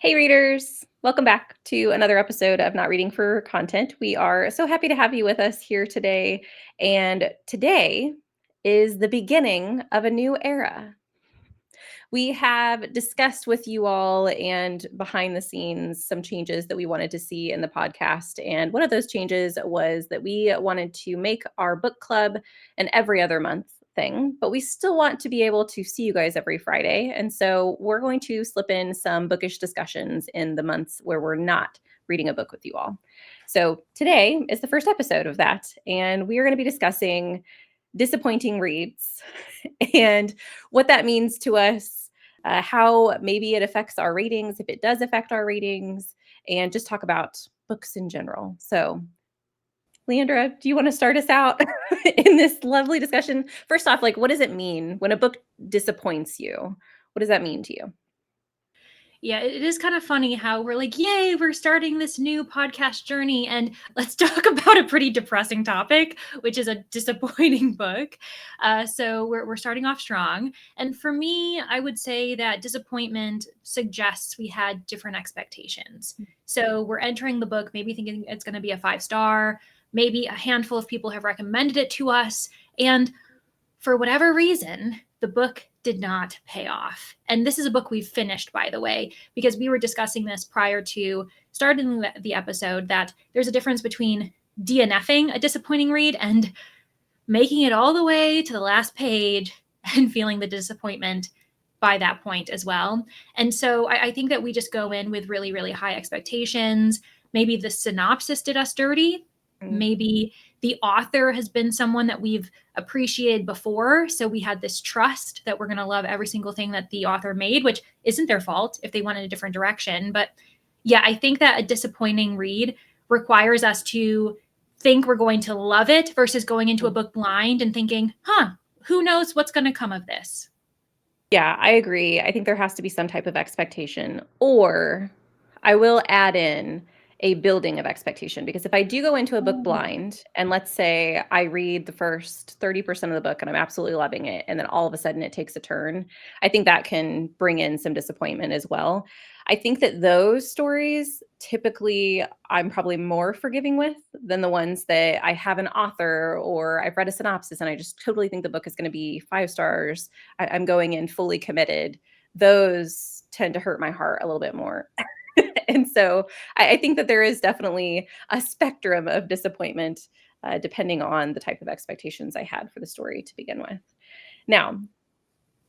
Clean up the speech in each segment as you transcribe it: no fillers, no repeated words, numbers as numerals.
Hey, readers. Welcome back to another episode of Not Reading for Content. We are so happy to have you with us here today. And today is the beginning of a new era. We have discussed with you all and behind the scenes some changes that we wanted to see in the podcast. And one of those changes was that we wanted to make our book club an every other month thing, but we still want to be able to see you guys every Friday. And so we're going to slip in some bookish discussions in the months where we're not reading a book with you all. So today is the first episode of that. And we are going to be discussing disappointing reads and what that means to us, how maybe it affects our ratings, if it does affect our ratings, and just talk about books in general. So, Leandra, do you want to start us out in this lovely discussion? First off, what does it mean when a book disappoints you? What does that mean to you? Yeah, it is kind of funny how we're like, yay, we're starting this new podcast journey. And let's talk about a pretty depressing topic, which is a disappointing book. So we're starting off strong. And for me, I would say that disappointment suggests we had different expectations. So we're entering the book maybe thinking it's going to be a 5-star. Maybe a handful of people have recommended it to us. And for whatever reason, the book did not pay off. And this is a book we've finished, by the way, because we were discussing this prior to starting the episode, that there's a difference between DNFing a disappointing read and making it all the way to the last page and feeling the disappointment by that point as well. And so I think that we just go in with really, really high expectations. Maybe the synopsis did us dirty. Maybe the author has been someone that we've appreciated before. So we had this trust that we're going to love every single thing that the author made, which isn't their fault if they went in a different direction. But yeah, I think that a disappointing read requires us to think we're going to love it versus going into a book blind and thinking, who knows what's going to come of this? Yeah, I agree. I think there has to be some type of expectation, or I will add in a building of expectation, because if I do go into a book blind and let's say I read the first 30% of the book and I'm absolutely loving it, and then all of a sudden it takes a turn, I think that can bring in some disappointment as well. I think that those stories typically I'm probably more forgiving with than the ones that I have an author or I've read a synopsis and I just totally think the book is going to be 5 stars. I'm going in fully committed. Those tend to hurt my heart a little bit more. And so I think that there is definitely a spectrum of disappointment depending on the type of expectations I had for the story to begin with. Now,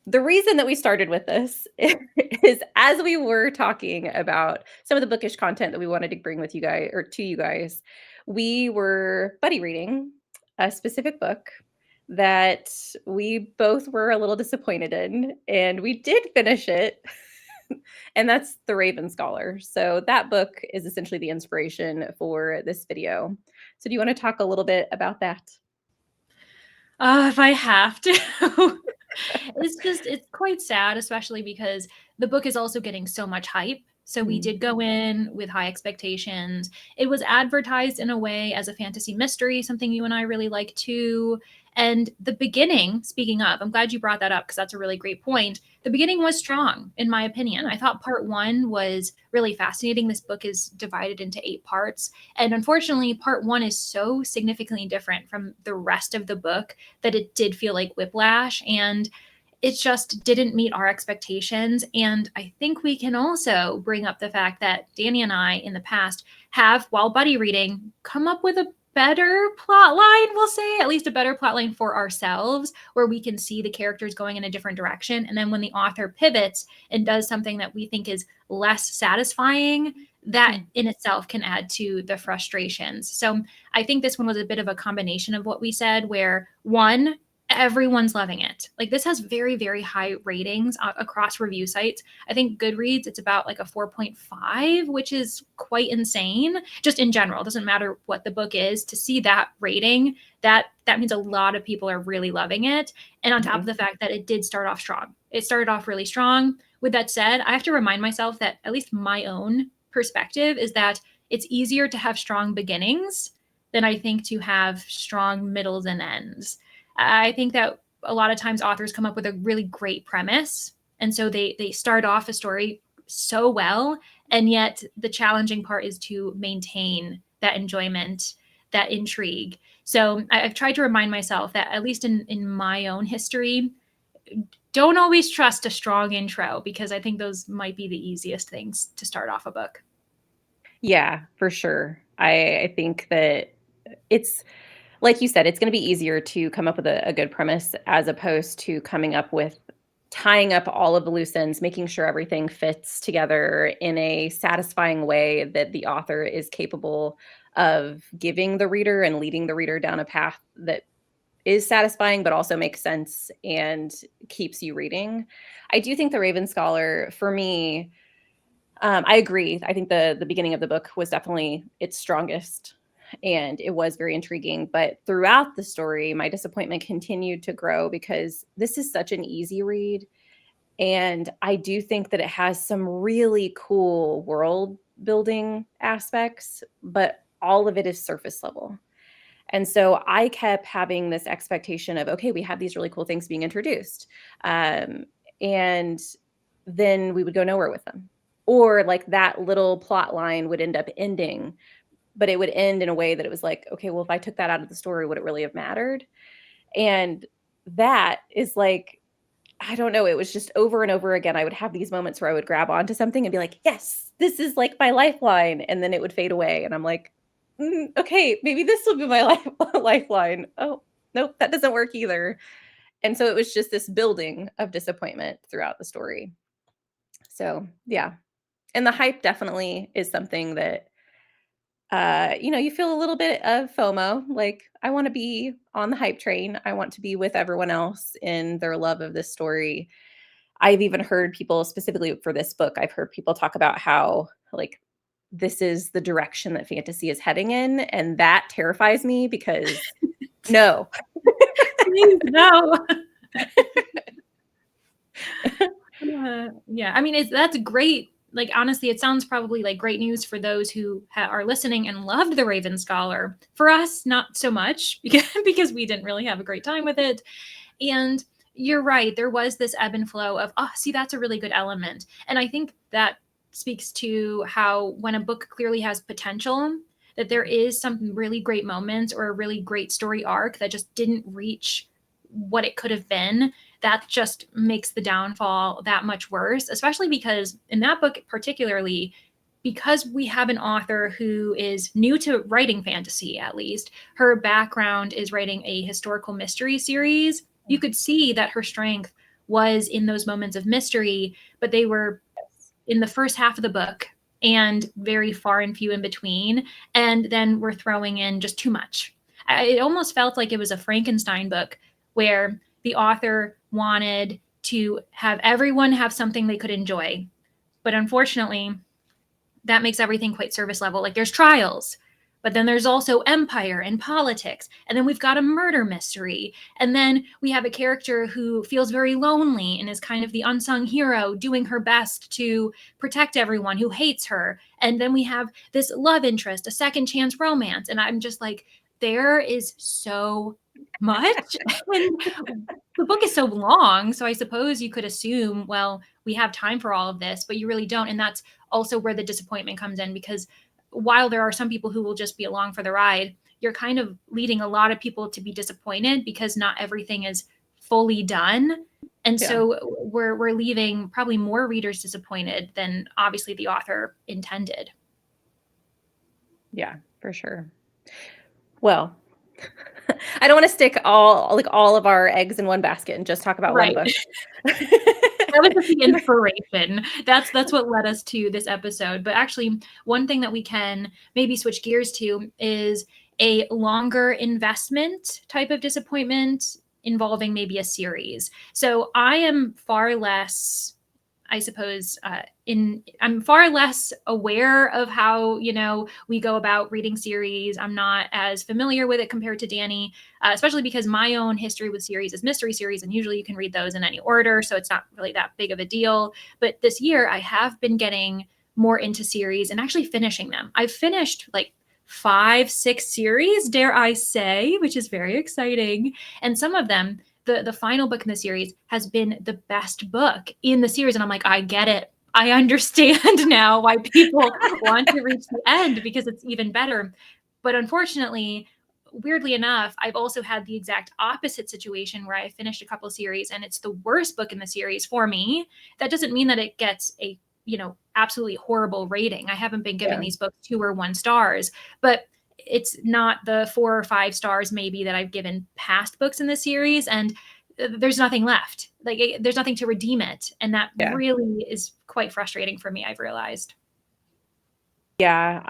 the reason that we started with this is as we were talking about some of the bookish content that we wanted to bring with you guys or to you guys, we were buddy reading a specific book that we both were a little disappointed in, and we did finish it. And that's The Raven Scholar. So that book is essentially the inspiration for this video. So do you want to talk a little bit about that? If I have to. It's quite sad, especially because the book is also getting so much hype. So we did go in with high expectations. It was advertised in a way as a fantasy mystery, something you and I really like too. And the beginning, speaking of, I'm glad you brought that up because that's a really great point. The beginning was strong, in my opinion. I thought part 1 was really fascinating. This book is divided into 8 parts. And unfortunately, part 1 is so significantly different from the rest of the book that it did feel like whiplash. And it just didn't meet our expectations. And I think we can also bring up the fact that Danny and I in the past have, while buddy reading, come up with a better plot line, we'll say, at least a better plot line for ourselves, where we can see the characters going in a different direction. And then when the author pivots and does something that we think is less satisfying, that in itself can add to the frustrations. So I think this one was a bit of a combination of what we said, where one, everyone's loving it. Like, this has very, very high ratings across review sites. I think Goodreads, it's about like a 4.5, which is quite insane. Just in general, it doesn't matter what the book is. To see that rating, that means a lot of people are really loving it. And on top of the fact that it did start off strong. It started off really strong. With that said, I have to remind myself that at least my own perspective is that it's easier to have strong beginnings than I think to have strong middles and ends. I think that a lot of times authors come up with a really great premise. And so they start off a story so well. And yet the challenging part is to maintain that enjoyment, that intrigue. So I've tried to remind myself that, at least in my own history, don't always trust a strong intro, because I think those might be the easiest things to start off a book. Yeah, for sure. I think that it's like you said, it's gonna be easier to come up with a good premise as opposed to coming up with tying up all of the loose ends, making sure everything fits together in a satisfying way that the author is capable of giving the reader and leading the reader down a path that is satisfying, but also makes sense and keeps you reading. I do think The Raven Scholar, for me, I agree. I think the beginning of the book was definitely its strongest, and it was very intriguing. But throughout the story, my disappointment continued to grow because this is such an easy read, and I do think that it has some really cool world building aspects, but all of it is surface level. And so I kept having this expectation of, okay, we have these really cool things being introduced. Um, and then we would go nowhere with them. Or like that little plot line would end up ending, but it would end in a way that it was like, okay, well, if I took that out of the story, would it really have mattered? And that is like, I don't know, it was just over and over again. I would have these moments where I would grab onto something and be like, yes, this is like my lifeline. And then it would fade away. And I'm like, okay, maybe this will be my lifeline. Oh, nope, that doesn't work either. And so it was just this building of disappointment throughout the story. So yeah. And the hype definitely is something that you feel a little bit of FOMO. Like, I want to be on the hype train. I want to be with everyone else in their love of this story. I've even heard people specifically for this book, I've heard people talk about how like this is the direction that fantasy is heading in. And that terrifies me because no. Please, no. Yeah, I mean, that's great. Like, honestly, it sounds probably like great news for those who are listening and loved The Raven Scholar. For us, not so much, because we didn't really have a great time with it. And you're right, there was this ebb and flow of, oh, see, that's a really good element. And I think that speaks to how, when a book clearly has potential, that there is some really great moments or a really great story arc that just didn't reach what it could have been. That just makes the downfall that much worse, especially because in that book particularly, because we have an author who is new to writing fantasy, at least, her background is writing a historical mystery series. You could see that her strength was in those moments of mystery, but they were in the first half of the book and very far and few in between. And then we're throwing in just too much. It almost felt like it was a Frankenstein book where the author wanted to have everyone have something they could enjoy. But unfortunately, that makes everything quite service level. Like, there's trials, but then there's also empire and politics. And then we've got a murder mystery. And then we have a character who feels very lonely and is kind of the unsung hero, doing her best to protect everyone who hates her. And then we have this love interest, a second chance romance. And I'm just like, there is so much. And the book is so long, so I suppose you could assume, well, we have time for all of this, but you really don't. And that's also where the disappointment comes in, because while there are some people who will just be along for the ride, you're kind of leading a lot of people to be disappointed because not everything is fully done. And Yeah. so we're leaving probably more readers disappointed than obviously the author intended. Yeah, for sure. Well, I don't want to stick all of our eggs in one basket and just talk about one Right. book. That was just the inspiration. That's what led us to this episode. But actually, one thing that we can maybe switch gears to is a longer investment type of disappointment involving maybe a series. So I am far less, I suppose, I'm far less aware of how, we go about reading series. I'm not as familiar with it compared to Danny, especially because my own history with series is mystery series, and usually you can read those in any order, so it's not really that big of a deal. But this year I have been getting more into series and actually finishing them. I've finished like 5-6 series, dare I say, which is very exciting. And some of them, the final book in the series has been the best book in the series. And I'm like, I get it. I understand now why people want to reach the end because it's even better. But unfortunately, weirdly enough, I've also had the exact opposite situation where I finished a couple series and it's the worst book in the series for me. That doesn't mean that it gets a, absolutely horrible rating. I haven't been giving Yeah. these books 2 or 1 stars, but it's not the 4 or 5 stars maybe that I've given past books in the series. And there's nothing left. Like there's nothing to redeem it. And that Yeah. really is quite frustrating for me, I've realized. Yeah,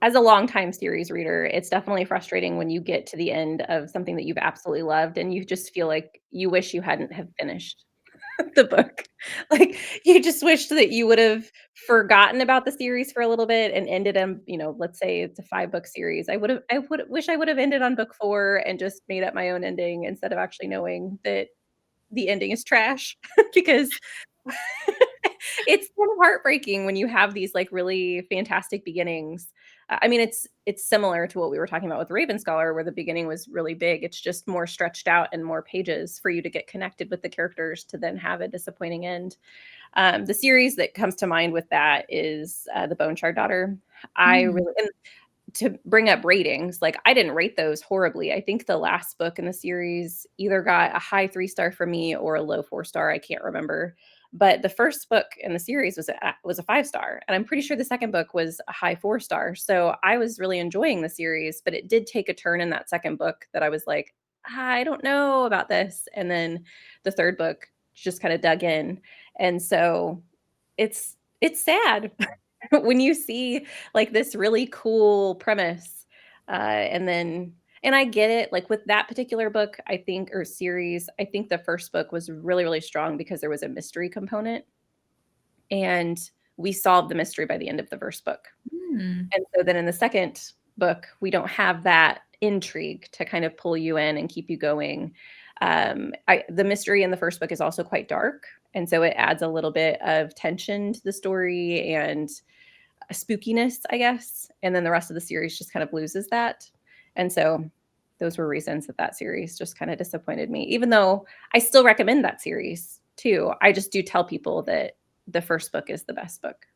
as a longtime series reader, it's definitely frustrating when you get to the end of something that you've absolutely loved and you just feel like you wish you hadn't have finished the book. Like, you just wish that you would have forgotten about the series for a little bit and ended let's say it's a 5-book series. I would have ended on book 4 and just made up my own ending instead of actually knowing that the ending is trash because it's kind of heartbreaking when you have these, like, really fantastic beginnings. I mean, it's similar to what we were talking about with Raven Scholar, where the beginning was really big. It's just more stretched out and more pages for you to get connected with the characters to then have a disappointing end. The series that comes to mind with that is, The Bone Shard Daughter. I Mm. really and to bring up ratings, like, I didn't rate those horribly. I think the last book in the series either got a high 3-star for me or a low 4-star, I can't remember. But the first book in the series was a 5-star, and I'm pretty sure the second book was a high 4-star. So I was really enjoying the series, but it did take a turn in that second book that I was like, "I don't know about this." And then the third book just kinda dug in. And so it's sad when you see, like, this really cool premise, and I get it, like, with that particular book, I think or series, I think the first book was really, really strong because there was a mystery component, and we solved the mystery by the end of the first book. Mm. And so then in the second book, we don't have that intrigue to kind of pull you in and keep you going. The mystery in the first book is also quite dark, and so it adds a little bit of tension to the story and a spookiness, I guess, and then the rest of the series just kind of loses that. And so those were reasons that that series just kind of disappointed me, even though I still recommend that series too. I just do tell people that the first book is the best book.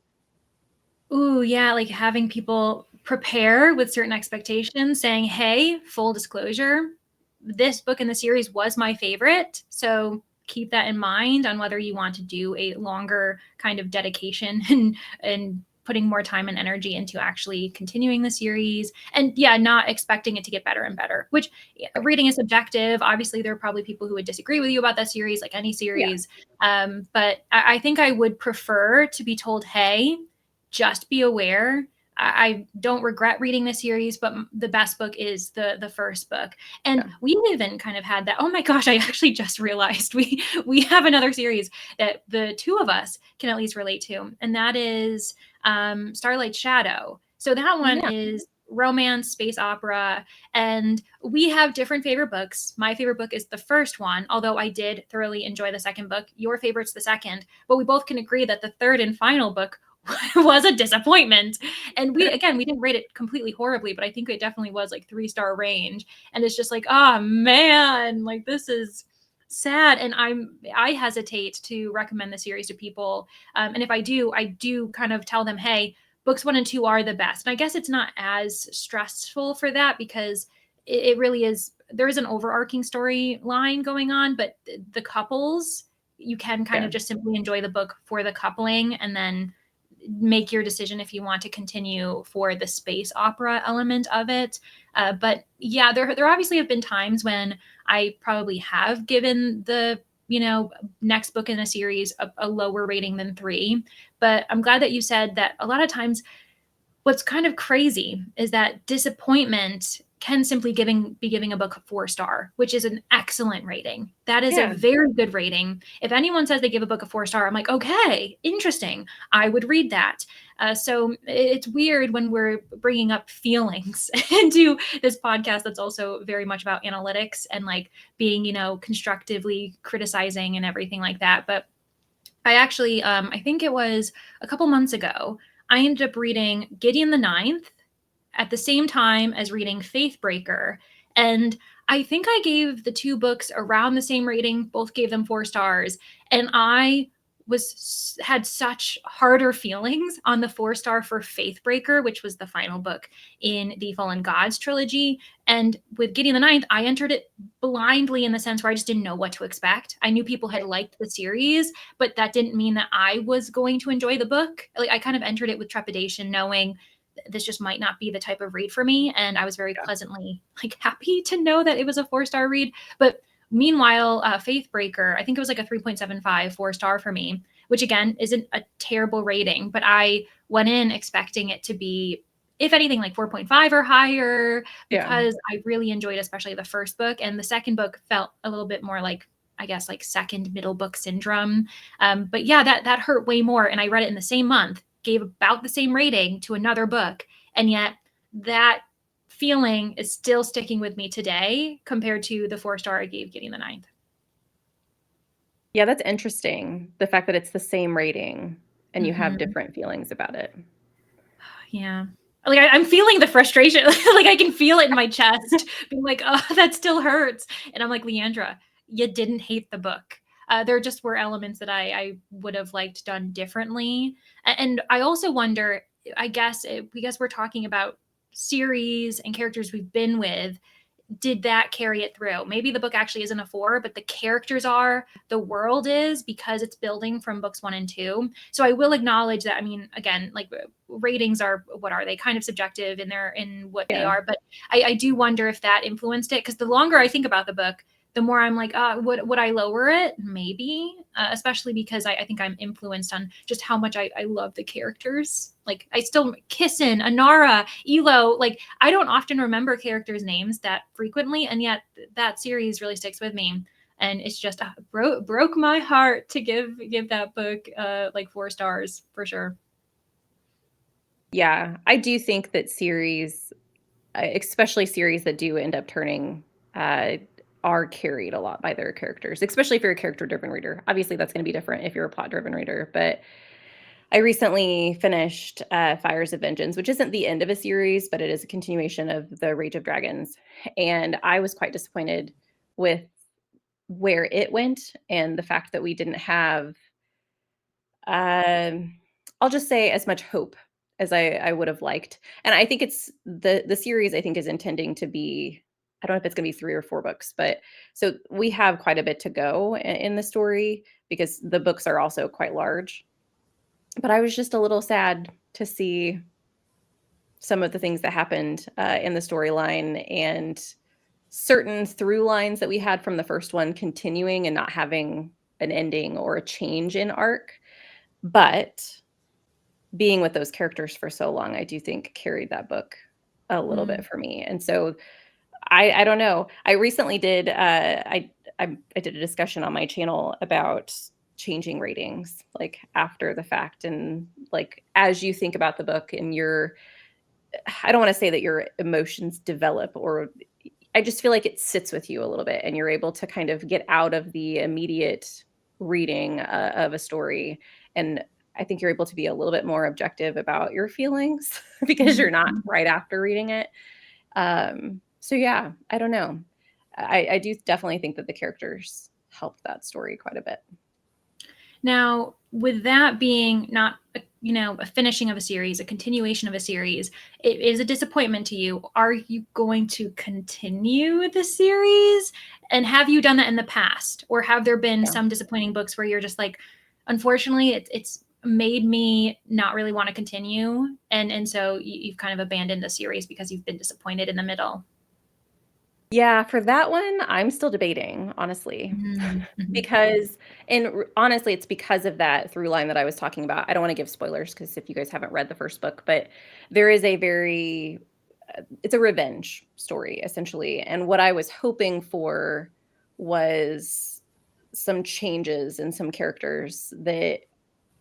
Ooh, yeah, like having people prepare with certain expectations, saying, "Hey, full disclosure, this book in the series was my favorite, so keep that in mind on whether you want to do a longer kind of dedication and putting more time and energy into actually continuing the series." And yeah, not expecting it to get better and better, which reading is subjective. Obviously, there are probably people who would disagree with you about that series, like any Yeah, series. But I think I would prefer to be told, "Hey, just be aware. I don't regret reading the series, but the best book is the first book." And yeah. we even kind of had that. Oh my gosh! I actually just realized we have another series that the two of us can at least relate to, and that is Starlight Shadow. So that one Yeah. is romance, space opera, and we have different favorite books. My favorite book is the first one, although I did thoroughly enjoy the second book. Your favorite's the second, but we both can agree that the third and final book was a disappointment. And we didn't rate it completely horribly, but I think it definitely was like 3-star range. And it's just like, oh man, like this is sad. And I hesitate to recommend the series to people. And if I do kind of tell them, hey, books 1 and 2 are the best. And I guess it's not as stressful for that because it really is. There is an overarching storyline going on, but the couples, you can kind Yeah. of just simply enjoy the book for the coupling and then make your decision if you want to continue for the space opera element of it. But yeah, there obviously have been times when I probably have given the next book in a series a lower rating than 3. But I'm glad that you said that a lot of times what's kind of crazy is that disappointment can simply be giving a book a 4-star, which is an excellent rating. That is a Yeah. very good rating. If anyone says they give a book a 4-star, I'm like, okay, interesting. I would read that. So it's weird when we're bringing up feelings into this podcast that's also very much about analytics and like being, constructively criticizing and everything like that. But I actually, I think it was a couple months ago, I ended up reading Gideon the Ninth at the same time as reading Faithbreaker. And I think I gave the two books around the same rating, both gave them 4 stars. And I had such harder feelings on the 4-star for Faithbreaker, which was the final book in the Fallen Gods trilogy. And with Gideon the Ninth, I entered it blindly in the sense where I just didn't know what to expect. I knew people had liked the series, but that didn't mean that I was going to enjoy the book. Like, I kind of entered it with trepidation, knowing this just might not be the type of read for me. And I was very pleasantly happy to know that it was a 4-star read. But meanwhile, Faithbreaker, I think it was like a 3.75 4-star for me, which again isn't a terrible rating, but I went in expecting it to be, if anything, like 4.5 or higher, because I really enjoyed especially the first book, and the second book felt a little bit more like, I guess, like second middle book syndrome. But yeah, that hurt way more. And I read it in the same month, gave about the same rating to another book, and yet that feeling is still sticking with me today compared to the 4-star I gave Gideon the Ninth. Yeah, that's interesting. The fact that it's the same rating and you have different feelings about it. Yeah. Like, I'm feeling the frustration. Like, I can feel it in my chest being like, oh, that still hurts. And I'm like, Leandra, you didn't hate the book. There just were elements that I would have liked done differently. And I also wonder, I guess, because we're talking about series and characters we've been with, did that carry it through? Maybe the book actually isn't a 4, but the characters are, the world is, because it's building from books 1 and 2. So I will acknowledge that. I mean, again, like, ratings are, what are they? Kind of subjective in what they are. But I do wonder if that influenced it, because the longer I think about the book, the more I'm like, would I lower it? Maybe, especially because I think I'm influenced on just how much I love the characters. Like, I still, Kissin, Anara, Elo, like, I don't often remember characters' names that frequently, and yet that series really sticks with me. And it's just broke my heart to give that book like 4 stars for sure. Yeah, I do think that series, especially series that do end up turning, are carried a lot by their characters, especially if you're a character-driven reader. Obviously, that's going to be different if you're a plot-driven reader. But I recently finished Fires of Vengeance, which isn't the end of a series, but it is a continuation of the Rage of Dragons. And I was quite disappointed with where it went and the fact that we didn't have, um, I'll just say, as much hope as I would have liked. And I think it's the series, I think, is intending to be, I don't know if it's gonna be 3 or 4 books, but so we have quite a bit to go in the story because the books are also quite large. But I was just a little sad to see some of the things that happened in the storyline and certain through lines that we had from the first one continuing and not having an ending or a change in arc. But being with those characters for so long, I do think carried that book a little bit for me. And so I don't know. I recently did I did a discussion on my channel about changing ratings like after the fact, and like as you think about the book and your, I don't want to say that your emotions develop, or I just feel like it sits with you a little bit and you're able to kind of get out of the immediate reading of a story. And I think you're able to be a little bit more objective about your feelings because you're not right after reading it. So yeah, I don't know. I do definitely think that the characters helped that story quite a bit. Now, with that being not a finishing of a series, a continuation of a series, it is a disappointment to you. Are you going to continue the series? And have you done that in the past? Or have there been some disappointing books where you're just like, unfortunately, it's made me not really want to continue, and so you've kind of abandoned the series because you've been disappointed in the middle? Yeah, for that one, I'm still debating, honestly. Because honestly, it's because of that through line that I was talking about. I don't wanna give spoilers because if you guys haven't read the first book, but there is a very it's a revenge story, essentially, and what I was hoping for was some changes in some characters that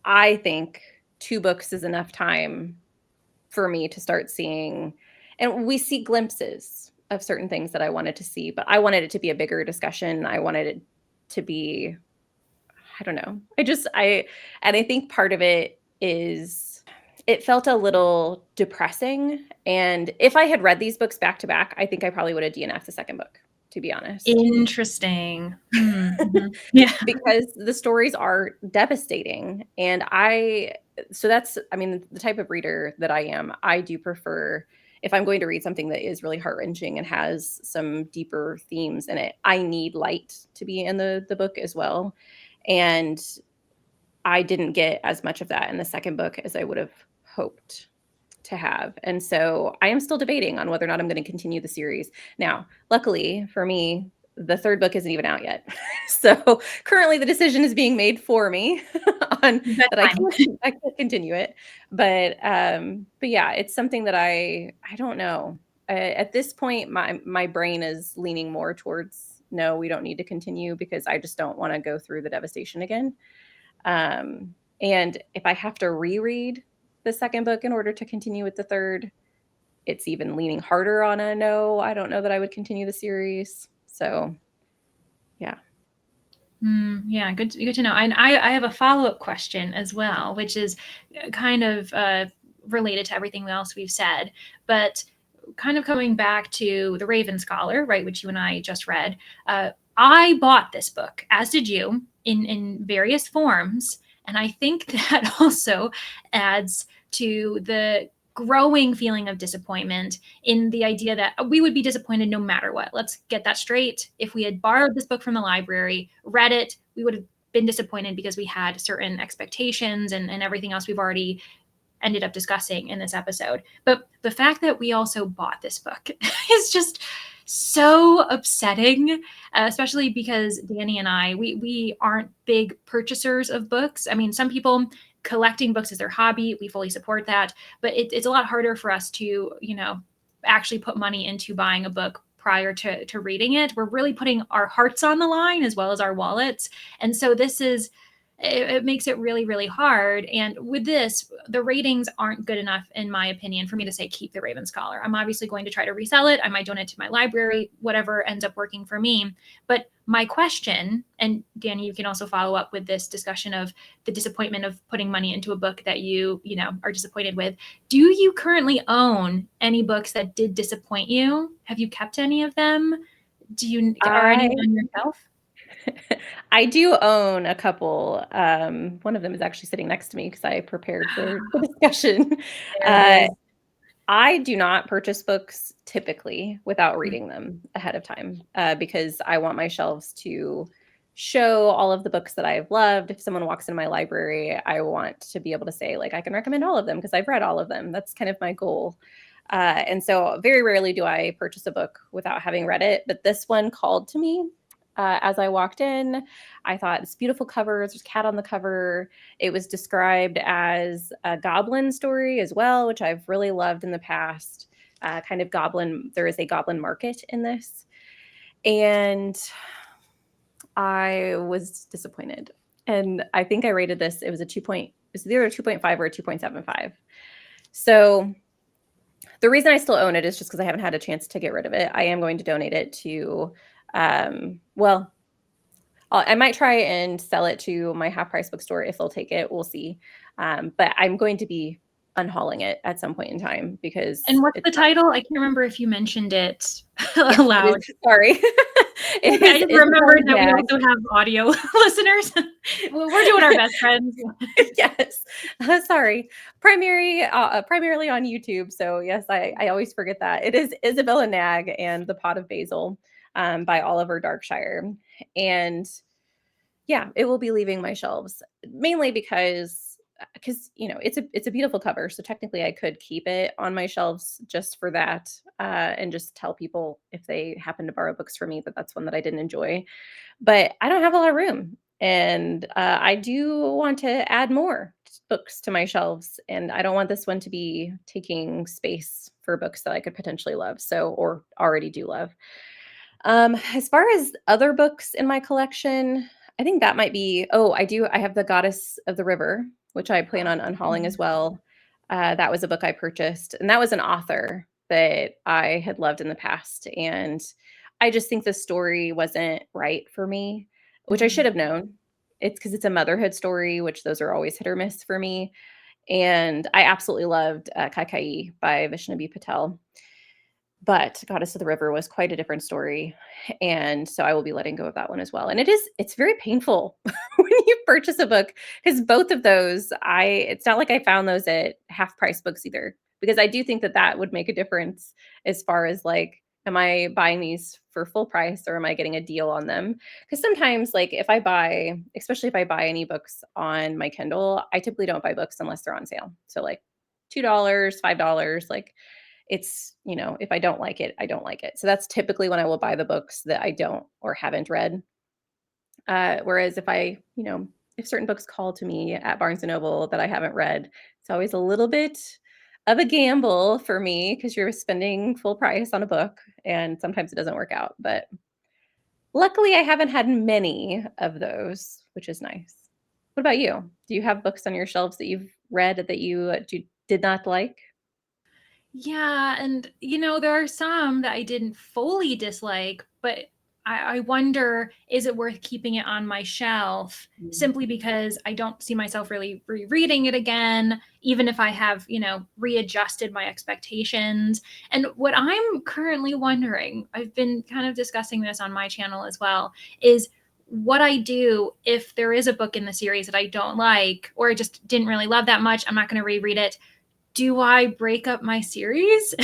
I think 2 books is enough time for me to start seeing, and we see glimpses of certain things that I wanted to see, but I wanted it to be a bigger discussion. I wanted it to be, I don't know. And I think part of it is it felt a little depressing. And if I had read these books back to back, I think I probably would have DNF'd the second book. to be honest. Interesting. Yeah. Because the stories are devastating, and that's, I mean, the type of reader that I am, I do prefer, if I'm going to read something that is really heart-wrenching and has some deeper themes in it, I need light to be in the book as well, and I didn't get as much of that in the second book as I would have hoped to have. And so I am still debating on whether or not I'm going to continue the series. Now, luckily for me, the third book isn't even out yet. So currently the decision is being made for me on That's that fine. I can't continue it. But yeah, it's something that I don't know. At this point, my brain is leaning more towards no, we don't need to continue because I just don't want to go through the devastation again. And if I have to reread the second book in order to continue with the third, it's even leaning harder on a no. I don't know that I would continue the series. So, yeah. Yeah, good to know. And I have a follow-up question as well, which is kind of related to everything else we've said, but kind of coming back to The Raven Scholar, right, which you and I just read. I bought this book, as did you, in various forms, and I think that also adds to the growing feeling of disappointment in the idea that we would be disappointed no matter what. Let's get that straight. If we had borrowed this book from the library, read it, we would have been disappointed because we had certain expectations and everything else we've already ended up discussing in this episode. But the fact that we also bought this book is just so upsetting, especially because Danny and I, we aren't big purchasers of books. I mean, some people collecting books is their hobby. We fully support that, but it's a lot harder for us to, actually put money into buying a book prior to reading it. We're really putting our hearts on the line as well as our wallets. And so it makes it really, really hard. And with this, the ratings aren't good enough, in my opinion, for me to say keep The Raven Scholar. I'm obviously going to try to resell it. I might donate to my library, whatever ends up working for me. But my question, and Danny, you can also follow up with this discussion of the disappointment of putting money into a book that you are disappointed with. Do you currently own any books that did disappoint you? Have you kept any of them? Are any I on your shelf? I do own a couple. One of them is actually sitting next to me because I prepared for the discussion. There it is. I do not purchase books typically without Mm. reading them ahead of time because I want my shelves to show all of the books that I've loved. If someone walks in my library, I want to be able to say, like, I can recommend all of them because I've read all of them. That's kind of my goal. And so very rarely do I purchase a book without having read it. But this one called to me as I walked in. I thought it's beautiful covers. There's a cat on the cover. It was described as a goblin story as well, which I've really loved in the past. Kind of goblin. There is a goblin market in this. And I was disappointed. And I think I rated this, it was either a 2.5 or a 2.75. So the reason I still own it is just because I haven't had a chance to get rid of it. I am going to donate it to, well, I might try and sell it to my half price bookstore if they'll take it. We'll see. But I'm going to be unhauling it at some point in time because And what's the it's title? I can't remember if you mentioned it yeah, aloud. sorry. It Okay, I is just Isabel remembered that we Nag. also have audio listeners. Well, we're doing our best, friends. Yes. Sorry. Primarily on YouTube. So yes, I always forget that. It is Isabella Nag and The Pot of Basil by Oliver Darkshire. And yeah, it will be leaving my shelves mainly because it's a beautiful cover, so technically I could keep it on my shelves just for that, and just tell people if they happen to borrow books from me that that's one that I didn't enjoy. But I don't have a lot of room, and I do want to add more books to my shelves, and I don't want this one to be taking space for books that I could potentially love, or already do love. As far as other books in my collection, I think that might be I have The Goddess of the River, which I plan on unhauling as well. That was a book I purchased, and that was an author that I had loved in the past, and I just think the story wasn't right for me, which I should Mhm. have known. It's because it's a motherhood story, which those are always hit or miss for me, and I absolutely loved Kaikai by Vishnabi Patel. But Goddess of the River was quite a different story, and so I will be letting go of that one as well. And it's very painful when you purchase a book, because both of those, I it's not like I found those at half price books either, because I do think that that would make a difference as far as like, am I buying these for full price or am I getting a deal on them? Because sometimes, like if I buy, especially if I buy any books on my Kindle, I typically don't buy books unless they're on sale. So like $2, $5, like it's, if I don't like it, I don't like it. So that's typically when I will buy the books that I don't or haven't read. Whereas if if certain books call to me at Barnes and Noble that I haven't read, it's always a little bit of a gamble for me because you're spending full price on a book and sometimes it doesn't work out. But luckily, I haven't had many of those, which is nice. What about you? Do you have books on your shelves that you've read that you did not like? Yeah, and there are some that I didn't fully dislike, but I wonder, is it worth keeping it on my shelf Mm. simply because I don't see myself really rereading it again, even if I have, readjusted my expectations. And what I'm currently wondering, I've been kind of discussing this on my channel as well, is what I do if there is a book in the series that I don't like or I just didn't really love that much. I'm not going to reread it. Do I break up my series?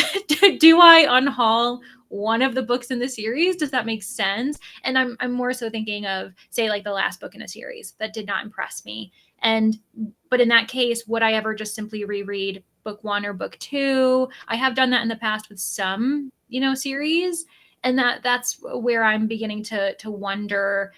Do I unhaul one of the books in the series? Does that make sense? And I'm more so thinking of, say, like the last book in a series that did not impress me. But in that case, would I ever just simply reread book one or book two? I have done that in the past with some, series. And that's where I'm beginning to wonder,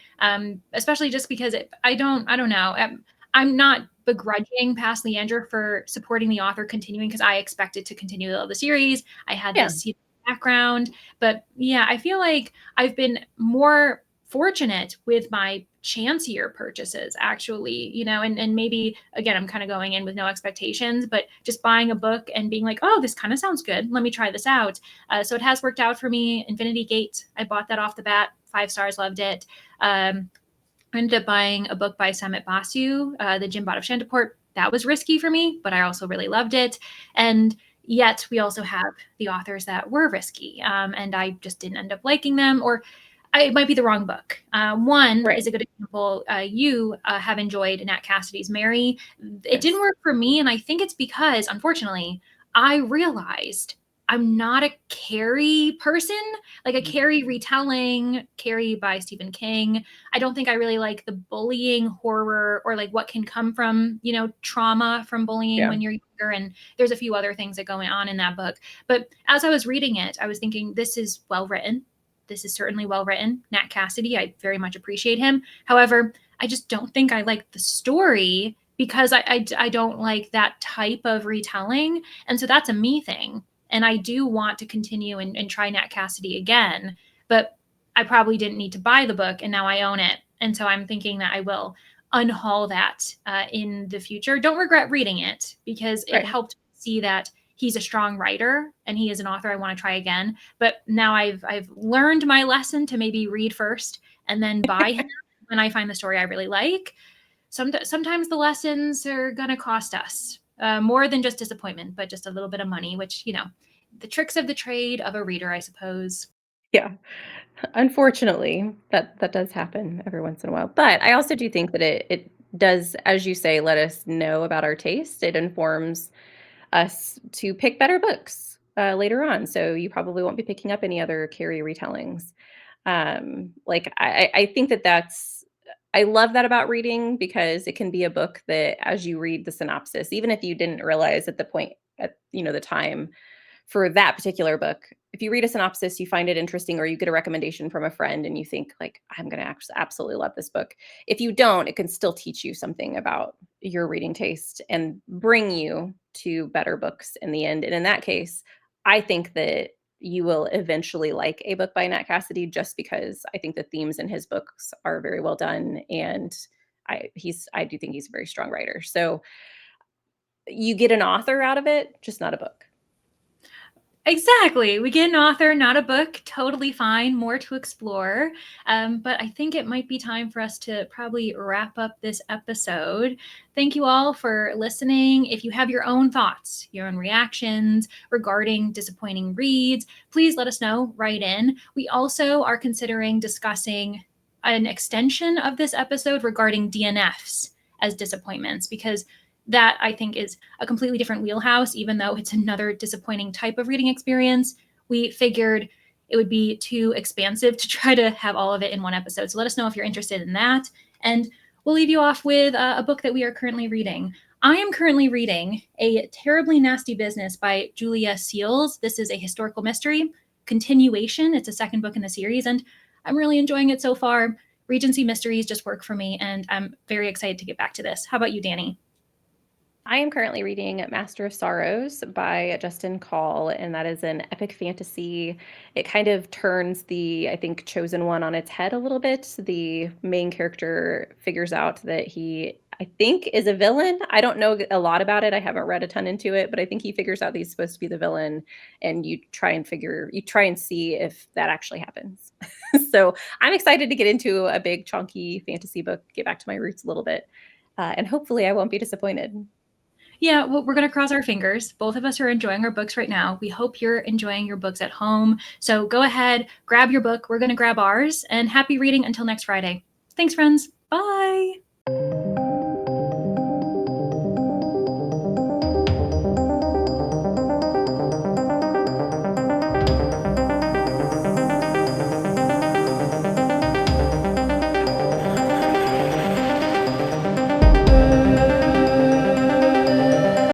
especially just because I don't know. I'm not begrudging past Leander for supporting the author continuing because I expected to continue the series. I had Yeah, this background, but yeah, I feel like I've been more fortunate with my chancier purchases actually, and maybe again, I'm kind of going in with no expectations, but just buying a book and being like, oh, this kind of sounds good. Let me try this out. So it has worked out for me. Infinity Gate, I bought that off the bat, 5 stars, loved it. I ended up buying a book by Samit Basu, The Jimbot of Shantaport. That was risky for me, but I also really loved it. And yet we also have the authors that were risky, and I just didn't end up liking them, or it might be the wrong book. One right. is a good example. You have enjoyed Nat Cassidy's Mary. It didn't Yes. work for me, and I think it's because, unfortunately, I realized I'm not a Carrie person, like a Carrie retelling, Carrie by Stephen King. I don't think I really like the bullying horror or like what can come from, trauma from bullying Yeah. when you're younger. And there's a few other things that go on in that book. But as I was reading it, I was thinking, this is well written. This is certainly well written. Nat Cassidy, I very much appreciate him. However, I just don't think I like the story because I don't like that type of retelling. And so that's a me thing. And I do want to continue and try Nat Cassidy again. But I probably didn't need to buy the book and now I own it. And so I'm thinking that I will unhaul that in the future. Don't regret reading it because it Right. helped see that he's a strong writer and he is an author I want to try again. But now I've learned my lesson to maybe read first and then buy him when I find the story I really like. Sometimes the lessons are going to cost us more than just disappointment, but just a little bit of money, which, the tricks of the trade of a reader, I suppose. Yeah. Unfortunately, that does happen every once in a while. But I also do think that it does, as you say, let us know about our taste. It informs us to pick better books later on. So you probably won't be picking up any other Carrie retellings. Like I think that I love that about reading because it can be a book that as you read the synopsis, even if you didn't realize at the point at the time for that particular book, if you read a synopsis, you find it interesting, or you get a recommendation from a friend and you think like, I'm going to absolutely love this book. If you don't, it can still teach you something about your reading taste and bring you to better books in the end. And in that case, I think that you will eventually like a book by Nat Cassidy just because I think the themes in his books are very well done. And I do think he's a very strong writer. So you get an author out of it, just not a book. Exactly. We get an author, not a book. Totally fine. More to explore. But I think it might be time for us to probably wrap up this episode. Thank you all for listening. If you have your own thoughts, your own reactions regarding disappointing reads, please let us know. Write in. We also are considering discussing an extension of this episode regarding DNFs as disappointments, because that I think is a completely different wheelhouse, even though it's another disappointing type of reading experience. We figured it would be too expansive to try to have all of it in one episode. So let us know if you're interested in that. And we'll leave you off with a book that we are currently reading. I am currently reading A Terribly Nasty Business by Julia Seals. This is a historical mystery continuation. It's a second book in the series, and I'm really enjoying it so far. Regency mysteries just work for me, and I'm very excited to get back to this. How about you, Danny? I am currently reading Master of Sorrows by Justin Call, and that is an epic fantasy. It kind of turns the, I think, Chosen One on its head a little bit. The main character figures out that he, I think, is a villain. I don't know a lot about it. I haven't read a ton into it, but I think he figures out that he's supposed to be the villain, and you try and see if that actually happens. So I'm excited to get into a big, chunky fantasy book, get back to my roots a little bit, and hopefully I won't be disappointed. Yeah, well, we're going to cross our fingers. Both of us are enjoying our books right now. We hope you're enjoying your books at home. So go ahead, grab your book. We're going to grab ours. And happy reading until next Friday. Thanks, friends. Bye.